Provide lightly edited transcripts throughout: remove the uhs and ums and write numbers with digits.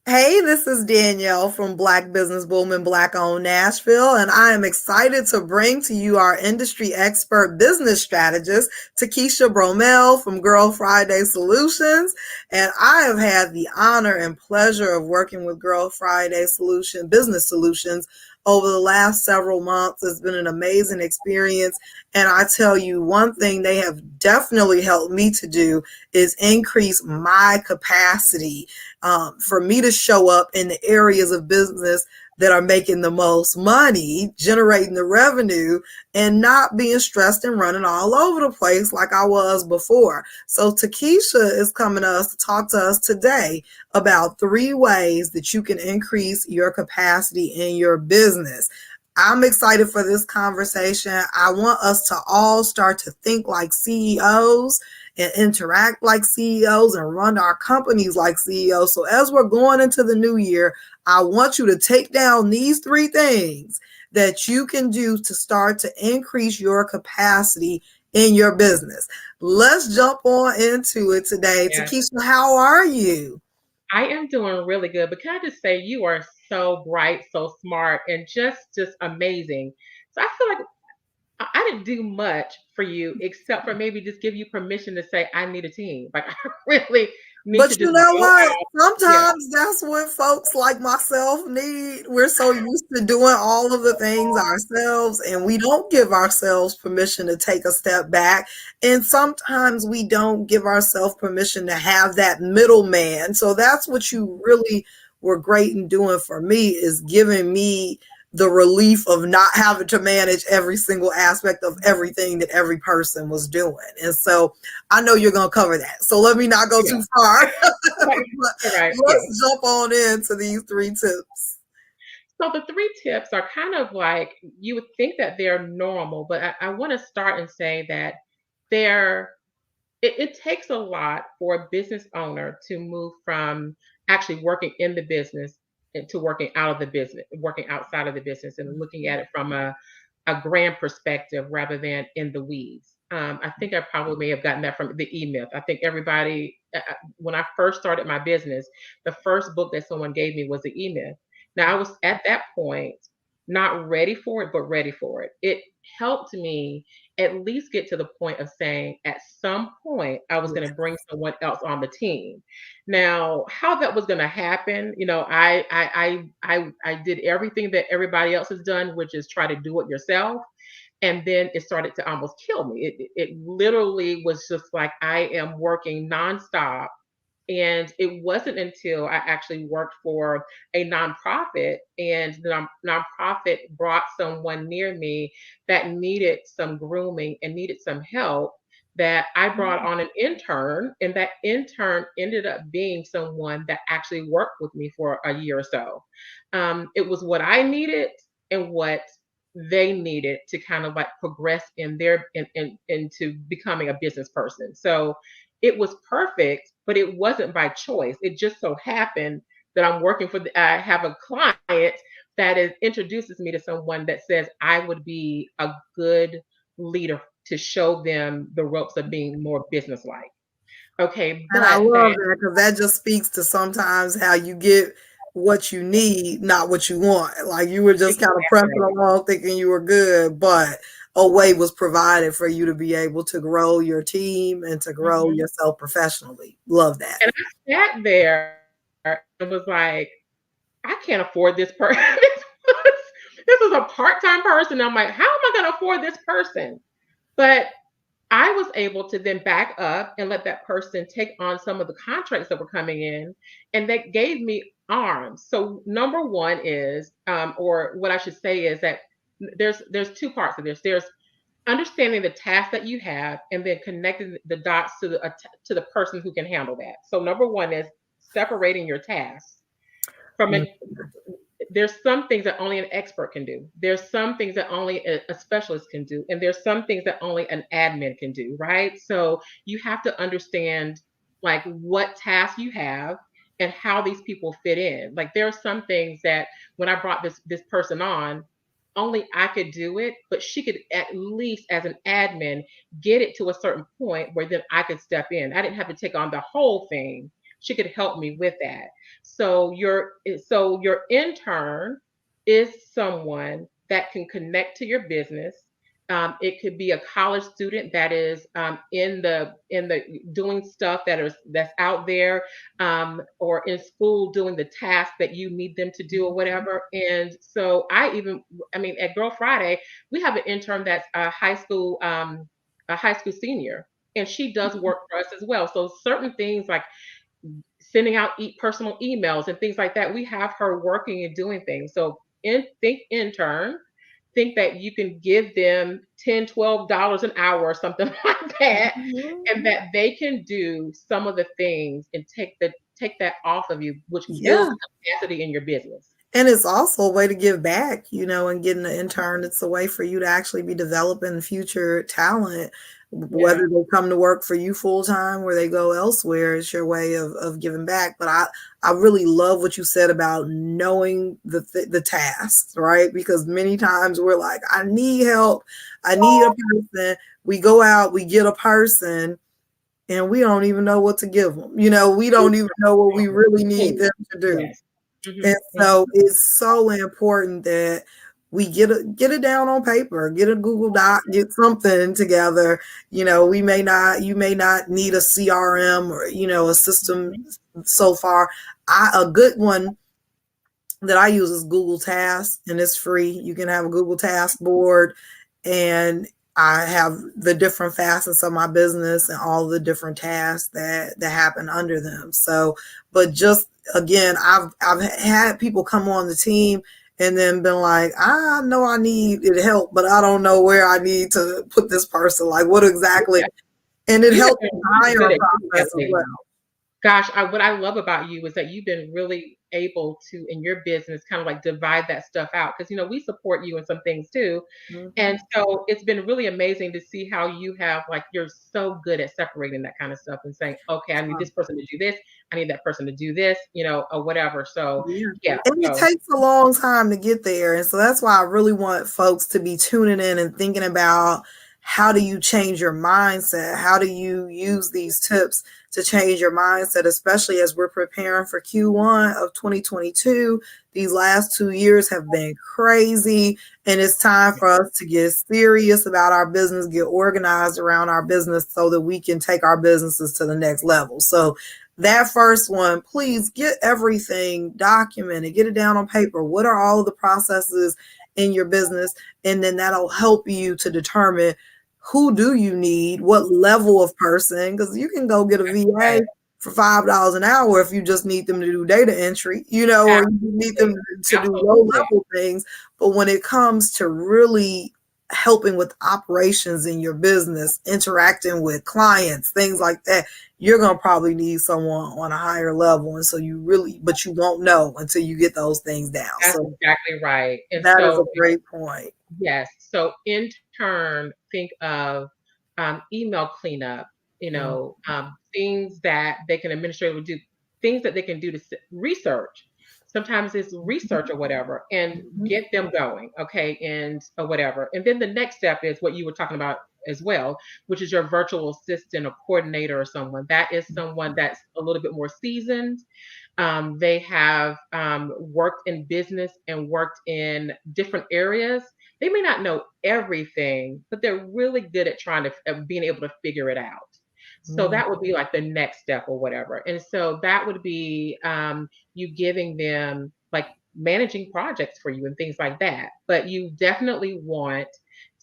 Hey, this is Danielle from Black Business Boom Black Owned Nashville, and I am excited to bring to you our industry expert business strategist, Takisha Bromell from Girl Friday Solutions. And I have had the honor and pleasure of working with Girl Friday Business Solutions over the last several months. It's been an amazing experience. And I tell you, one thing they have definitely helped me to do is increase my capacity for me to show up in the areas of business that are making the most money, generating the revenue, and not being stressed and running all over the place like I was before. So Takisha is coming to us to talk to us today about 3 ways that you can increase your capacity in your business. I'm excited for this conversation. I want us to all start to think like CEOs and interact like CEOs and run our companies like CEOs. So as we're going into the new year, I want you to take down these 3 things that you can do to start to increase your capacity in your business. Let's jump on into it today. Yeah, Takesha, how are you? I am doing really good. But can I just say you are so bright, so smart, and just amazing. So I feel like I didn't do much for you except for maybe just give you permission to say I need a team. Like I really need But to you just know go what? out. Yeah, Sometimes that's what folks like myself need. We're so used to doing all of the things ourselves, and we don't give ourselves permission to take a step back. And sometimes we don't give ourselves permission to have that middleman. So that's what you really were great in doing for me, is giving me the relief of not having to manage every single aspect of everything that every person was doing. And so I know you're going to cover that. So let me not go yeah. too far. Right. But All right. Yeah. let's jump on into these 3 tips. So the three tips are kind of like you would think that they're normal, but I want to start and say that they're it takes a lot for a business owner to move from actually working in the business to working out of the business, working outside of the business, and looking at it from a grand perspective rather than in the weeds. I think I probably may have gotten that from the E Myth. I think everybody, when I first started my business, the first book that someone gave me was the E Myth. Now, I was at that point not ready for it, but ready for it. It helped me at least get to the point of saying at some point I was going to bring someone else on the team. Now, how that was going to happen, I did everything that everybody else has done, which is try to do it yourself. And then it started to almost kill me. It literally was just like I am working nonstop, and it wasn't until I actually worked for a nonprofit, and the nonprofit brought someone near me that needed some grooming and needed some help, that I brought on an intern. And that intern ended up being someone that actually worked with me for a year or so. It was what I needed and what they needed to kind of like progress in into becoming a business person. So it was perfect, but it wasn't by choice. It just so happened that I have a client that introduces me to someone that says I would be a good leader to show them the ropes of being more business-like. Okay, And I but love that that because that just speaks to sometimes how you get what you need, not what you want. Like you were just kind of pressing exactly. along thinking you were good, but a way was provided for you to be able to grow your team and to grow Mhm. yourself professionally. Love that. And I sat there and was like, I can't afford this person. This was a part-time person. I'm like, how am I going to afford this person? But I was able to then back up and let that person take on some of the contracts that were coming in, and that gave me arms. So number one is, or what I should say is that there's two parts of this. There's understanding the task that you have, and then connecting the dots to the person who can handle that. So number one is separating your tasks from Mm. an there's some things that only an expert can do. There's some things that only a specialist can do. And there's some things that only an admin can do, right? So you have to understand like what tasks you have and how these people fit in. Like there are some things that when I brought this person on, only I could do it, but she could at least as an admin get it to a certain point where then I could step in. I didn't have to take on the whole thing, she could help me with that. So your intern is someone that can connect to your business. It could be a college student that is in the doing stuff that's out there, or in school doing the task that you need them to do or whatever. And so I mean, at Girl Friday, we have an intern that's a high school senior, and she does work for us as well. So certain things like sending out personal emails and things like that, we have her working and doing things. So think intern, think that you can give them $10, $12 an hour or something like that, and Mhm. that they can do some of the things and take that off of you, which builds Yeah. capacity in your business. And it's also a way to give back, and getting an intern. It's a way for you to actually be developing future talent, Yeah. whether they come to work for you full time or they go elsewhere. It's your way of giving back. But I really love what you said about knowing the tasks, right? Because many times we're like, I need help, I need a person. We go out, we get a person, and we don't even know what to give them. We don't even know what we really need them to do. Yes. Hmm. And so it's so important that we get it down on paper, get a Google Doc, get something together. You may not need a CRM or, a system so far. A good one that I use is Google Tasks, and it's free. You can have a Google Task board, and I have the different facets of my business and all the different tasks that happen under them. So, but just again, I've had people come on the team and then been like, I know I need help, but I don't know where I need to put this person. Like, what exactly? Yeah. And it You have helps been the really good hiring at process as well. gosh, what I love about you is that you've been really able to, in your business, kind of like divide that stuff out. Because, we support you in some things too. Mhm. And so it's been really amazing to see how you're so good at separating that kind of stuff and saying, okay, I need this person to do this. I need that person to do this, or whatever. So, Yeah. yeah. And it So, takes a long time to get there. And so that's why I really want folks to be tuning in and thinking about, how do you change your mindset? How do you use these tips to change your mindset, especially as we're preparing for Q1 of 2022? These last 2 years have been crazy, and it's time for us to get serious about our business, get organized around our business so that we can take our businesses to the next level. So that first one, please get everything documented, get it down on paper. What are all of the processes in your business? And then that'll help you to determine, who do you need, what level of person, because you can go get a VA right. for $5 an hour if you just need them to do data entry, or you need them Absolutely. to do low Absolutely. level things. But when it comes to really helping with operations in your business, interacting with clients, things like that, you're going to probably need someone on a higher level. And so but you won't know until you get those things down. That's So exactly right. And that is so, a great point. yes. So in turn, think of email cleanup, things that they can administratively do, things that they can do to research. Sometimes it's research or whatever, and Mhm. get them going, okay, and or whatever. And then the next step is what you were talking about as well, which is your virtual assistant or coordinator or someone. That is someone that's a little bit more seasoned. They have worked in business and worked in different areas. They may not know everything, but they're really good at being able to figure it out. So Mhm. that would be like the next step or whatever. And so that would be you giving them like managing projects for you and things like that. But you definitely want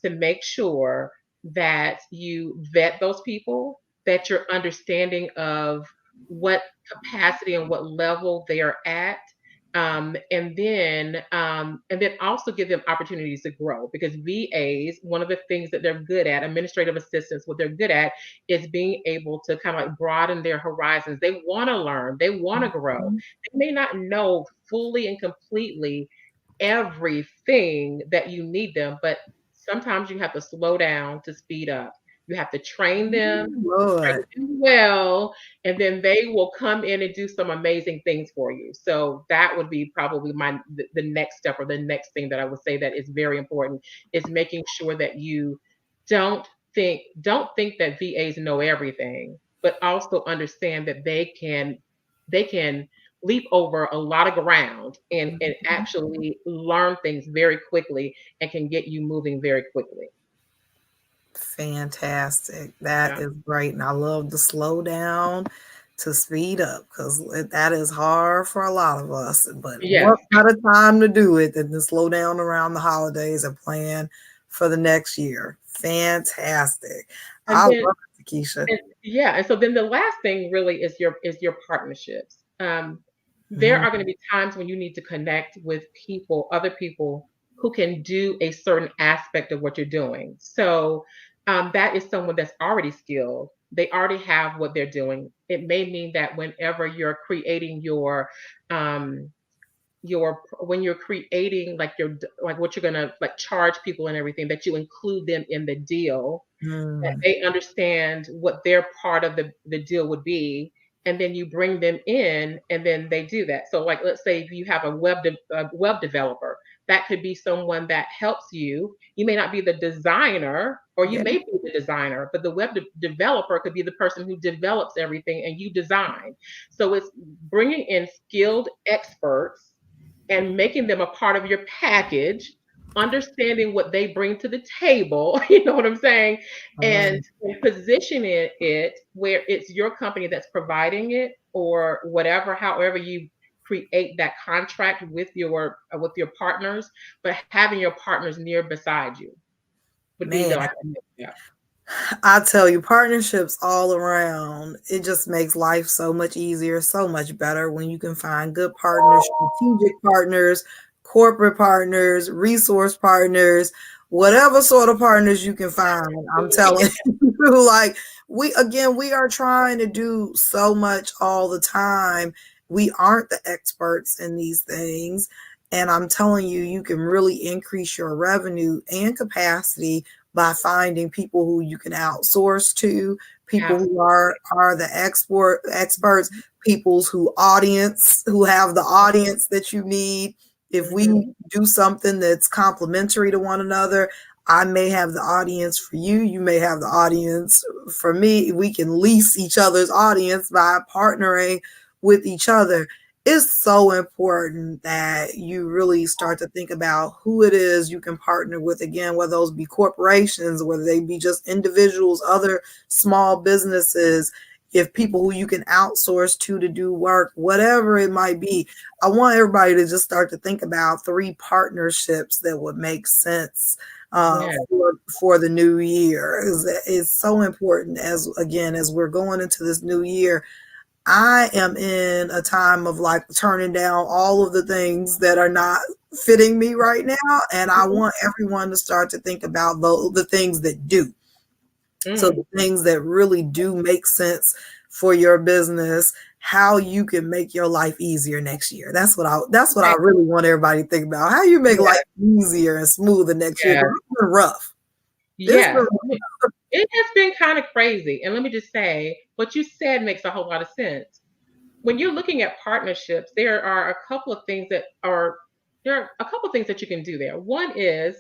to make sure that you vet those people, that you're understanding of what capacity and what level they are at. And then also give them opportunities to grow, because VAs, one of the things that they're good at, administrative assistants, what they're good at is being able to kind of like broaden their horizons. They want to learn, they want to grow. Mhm. They may not know fully and completely everything that you need them, but sometimes you have to slow down to speed up. You have to train Lord. them well, and then they will come in and do some amazing things for you. So that would be probably the next step, or the next thing that I would say that is very important, is making sure that you don't don't think that VAs know everything, but also understand that they can they can leap over a lot of ground and Mhm. actually learn things very quickly and can get you moving very quickly. Fantastic. That Yeah. is great. And I love the slow down to speed up because that is hard for a lot of us. But Yes. what better time to do it than to slow down around the holidays and plan for the next year? Fantastic. And I love then it, Takisha. And yeah, and so then the last thing really is your partnerships. There are going to Mhm. be times when you need to connect with people, other people who can do a certain aspect of what you're doing. So that is someone that's already skilled. They already have what they're doing. It may mean that whenever you're creating um, your when you're creating like like what you're gonna like charge people and everything, that you include them in the deal, that Mm. they understand what their part of the deal would be, and then you bring them in and then they do that. So like let's say if you have a web developer, that could be someone that helps you. You may not be the designer, or you Yeah, may be the designer, but the developer could be the person who develops everything and you design. So it's bringing in skilled experts and making them a part of your package, understanding what they bring to the table, you know what I'm saying? And, man. and positioning it where it's your company that's providing it or whatever, however you create that contract with your partners, but having your partners near beside you would be Man. the like yeah. I tell you, partnerships all around, it just makes life so much easier, so much better when you can find good partners, strategic partners, corporate partners, resource partners, whatever sort of partners you can find. I'm telling you, like, we are trying to do so much all the time. We aren't the experts in these things. And I'm telling you, you can really increase your revenue and capacity by finding people who you can outsource to, people who Absolutely. are the export experts, people's who have the audience that you need. If we Mhm. do something that's complementary to one another, I may have the audience for you, you may have the audience for me. We can lease each other's audience by partnering with each other. It's so important that you really start to think about who it is you can partner with, again, whether those be corporations, whether they be just individuals, other small businesses, if people who you can outsource to do work, whatever it might be. I want everybody to just start to think about three partnerships that would make sense Yeah. for the new year. Is so important, as again, as we're going into this new year. I am in a time of like turning down all of the things that are not fitting me right now. And I Mhm. want everyone to start to think about the things that do. So Mm. the things that really do make sense for your business, how you can make your life easier next year. That's what I Right. really want everybody to think about. How you make life Yeah. easier and smoother next year. Yeah. Because it's been rough. It's been Yes. It has been kind of crazy. And let me just say, what you said makes a whole lot of sense. When you're looking at partnerships, there are a couple of things that you can do there. One is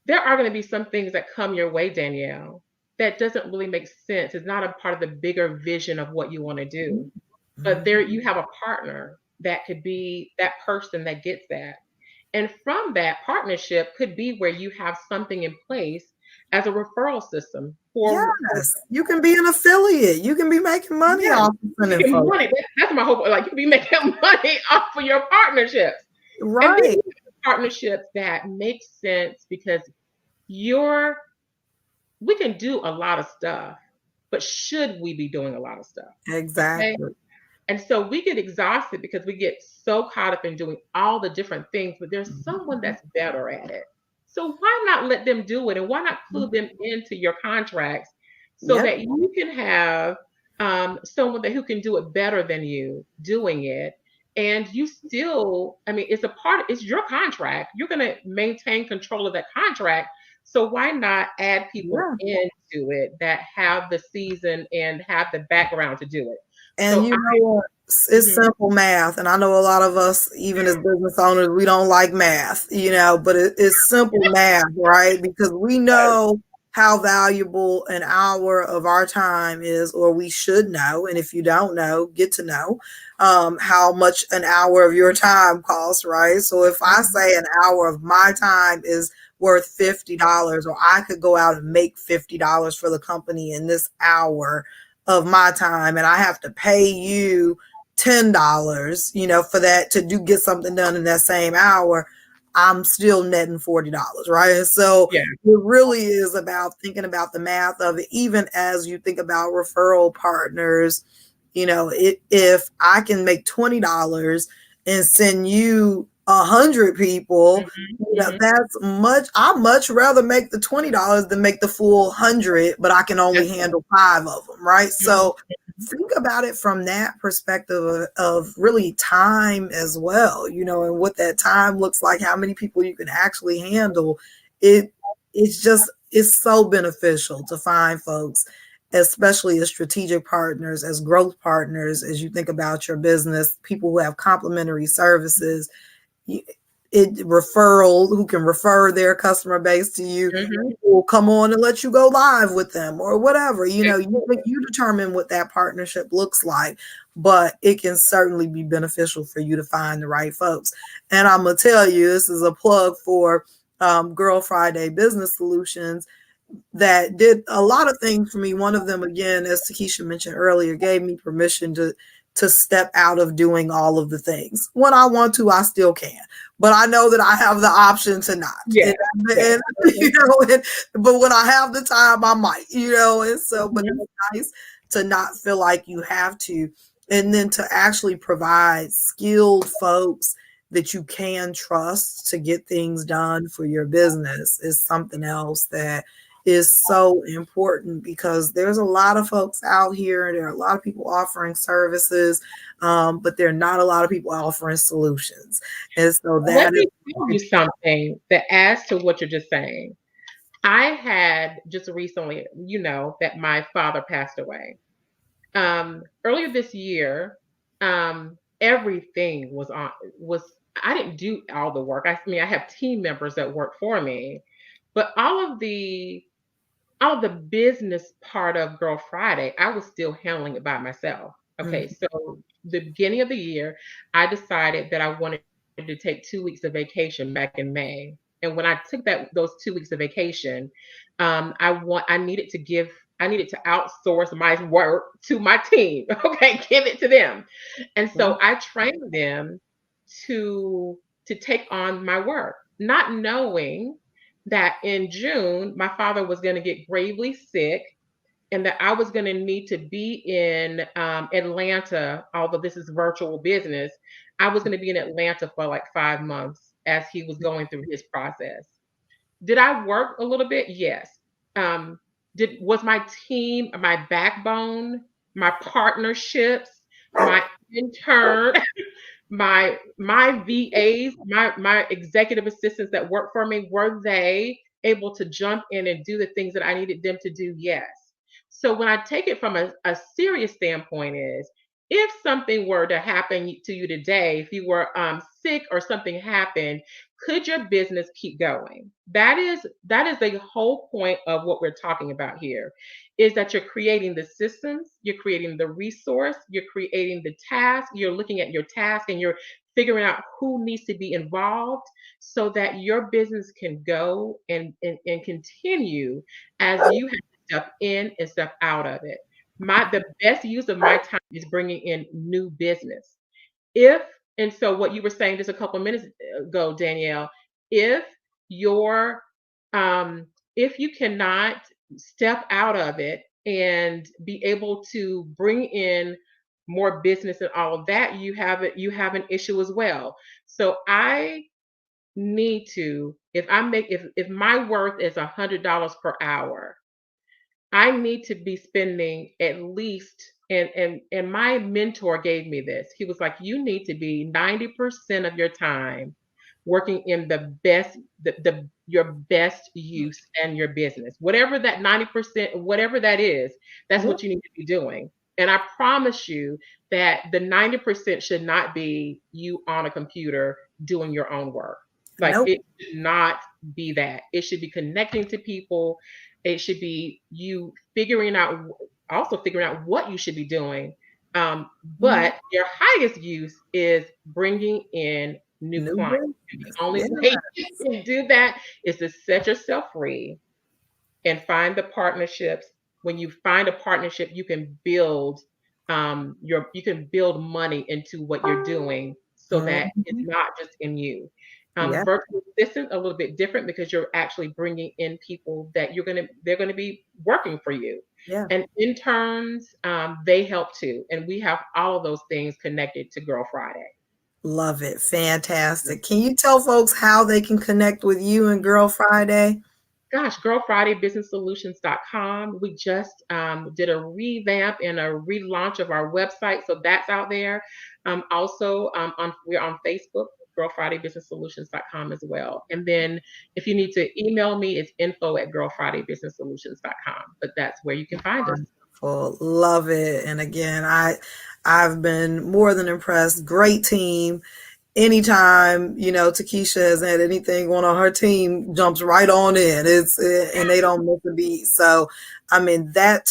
there are going to be some things that come your way, Danielle, that doesn't really make sense. It's not a part of the bigger vision of what you want to do. But there Mhm. you have a partner that could be that person that gets that. And from that partnership could be where you have something in place as a referral system for Yes, you can be an affiliate. You can be making money yeah, off of sending making folks. money. That's my hope. Like you can be making money off of your partnerships. And then Right. you have partnerships that make sense because you're we can do a lot of stuff, but should we be doing a lot of stuff? Okay. Exactly. And so we get exhausted because we get so caught up in doing all the different things, but there's someone Mhm. that's better at it. So why not let them do it? And why not include them into your contracts so Yep. that you can have someone who can do it better than you doing it? And you still, I mean, it's your contract. You're going to maintain control of that contract. So why not add people Yeah. into it that have the season and have the background to do it? And So you know what? It's Mhm. simple math. And I know a lot of us, even as business owners, we don't like math, but it's simple math, right? Because we Yes. know how valuable an hour of our time is, or we should know. And if you don't know, get to know how much an hour of your time costs, right? So if I Mhm. say an hour of my time is worth $50, or I could go out and make $50 for the company in this hour of my time, and I have to pay you $10, for that to do get something done in that same hour, I'm still netting $40, right? So Yeah. it really is about thinking about the math of it, even as you think about referral partners. If I can make $20 and send you 100 people, Mhm, mhm. that's much. I much rather make the $20 than make the full 100, but I can only That's handle 5 of them, right? mhm, So think about it from that perspective of really time as well, and what that time looks like, how many people you can actually handle. it it's so beneficial to find folks, especially as strategic partners, as growth partners, as you think about your business, people who have complementary services, referral, who can refer their customer base to you. mhm. People will come on and let you go live with them or whatever. Absolutely. You determine what that partnership looks like, but it can certainly be beneficial for you to find the right folks. And I'm gonna tell you, this is a plug for Girl Friday Business Solutions that did a lot of things for me. One of them, again, as Takisha mentioned earlier, gave me permission to step out of doing all of the things. When I want to, I still can, but I know that I have the option to not. Yes, yes. And Mhm, but when I have the time, I might, and so, but mhm. it's nice to not feel like you have to, and then to actually provide skilled folks that you can trust to get things done for your business is something else that is so important, because there's a lot of folks out here. There are a lot of people offering services, but there are not a lot of people offering solutions. And so Let that me is, tell you something that adds to what you're just saying. I had just recently, that my father passed away. Earlier this year, everything was I didn't do all the work. I mean, I have team members that work for me, but all of the business part of Girl Friday, I was still handling it by myself. Okay, mm, so the beginning of the year, I decided that I wanted to take 2 weeks of vacation back in May. And when I took those 2 weeks of vacation, I needed to outsource my work to my team. Okay, give it to them. And so I trained them to take on my work, not knowing that in June, my father was going to get gravely sick and that I was going to need to be in Atlanta, although this is virtual business. I was going to be in Atlanta for like 5 months as he was going through his process. Did I work a little bit? Yes. Um, was my team my backbone, my partnerships, my intern, my VAs, my executive assistants that work for me, were they able to jump in and do the things that I needed them to do? Yes. So when I take it from a serious standpoint is if something were to happen to you today, if you were sick or something happened, could your business keep going? That is the whole point of what we're talking about here, is that you're creating the systems, you're creating the resource, you're creating the task, you're looking at your task and you're figuring out who needs to be involved so that your business can go and continue as you have to step in and step out of it. The best use of my time is bringing in new business. If and so what you were saying just a couple of minutes ago, Danielle, if your if you cannot step out of it and be able to bring in more business and all of that, you have an issue as well. So I need to, if my worth is $100 per hour, I need to be spending at least, and my mentor gave me this. He was like, you need to be 90% of your time working in the your best use and your business. Whatever that 90%, whatever that is, that's mhm. what you need to be doing. And I promise you that the 90% should not be you on a computer doing your own work. Like Nope. it should not be that. It should be connecting to people. It should be you also figuring out what you should be doing. Mhm. But your highest use is bringing in new New clients. And the business. only Yeah. way you can do that is to set yourself free and find the partnerships. When you find a partnership, you can build money into what you're doing so that it's Mhm. not just in you. Yeah. Virtual assistant a little bit different because you're actually bringing in people that they're gonna be working for you. Yeah. And interns, they help too. And we have all of those things connected to Girl Friday. Love it. Fantastic. Can you tell folks how they can connect with you and Girl Friday? Gosh, girlfridaybusinesssolutions.com. We just did a revamp and a relaunch of our website, so that's out there. Also, we're on Facebook, girlfridaybusinesssolutions.com as well. And then if you need to email me, it's info@girlfridaybusinesssolutions.com. But that's where you can find us. Wonderful. Love it. And again, I've been more than impressed. Great team. Anytime, Takisha has had anything going on, her team jumps right on in. And they don't miss a beat. So, I mean, that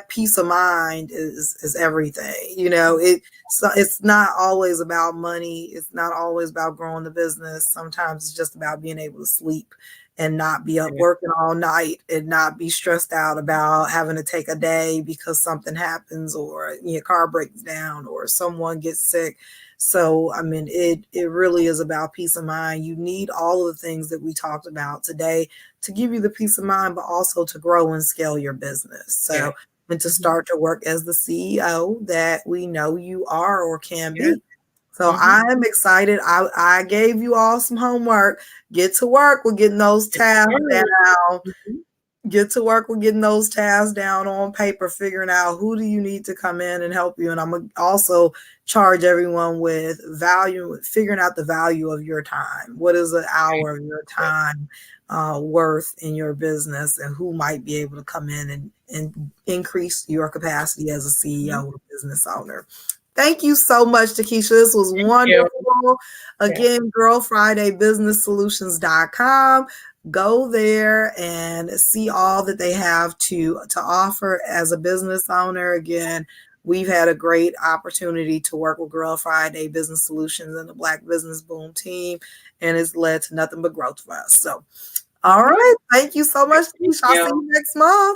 peace of mind is everything. It's not always about money. It's not always about growing the business. Sometimes it's just about being able to sleep and not be up working all night and not be stressed out about having to take a day because something happens or your car breaks down or someone gets sick. So, I mean, it really is about peace of mind. You need all of the things that we talked about today to give you the peace of mind, but also to grow and scale your business. Yeah. So, and to Mhm. start to work as the CEO that we know you are or can Yeah. be. So Mhm. I'm excited. I gave you all some homework. Get to work with getting those Yes, tasks sir. down. Mhm. Get to work with getting those tasks down on paper, figuring out who do you need to come in and help you. And I'm gonna also charge everyone with value, figuring out the value of your time. What is an hour of your time worth in your business, and who might be able to come in and increase your capacity as a Mhm. CEO or business owner. Thank you so much, Takisha. This was Thank you. wonderful. Yeah. Again, girlfridaybusinesssolutions.com. Go there and see all that they have to offer as a business owner. Again, we've had a great opportunity to work with Girl Friday Business Solutions and the Black Business Boom team, and it's led to nothing but growth for us. So, all Mhm. right. Thank you so much, Thank Takisha. I'll see you. you next month.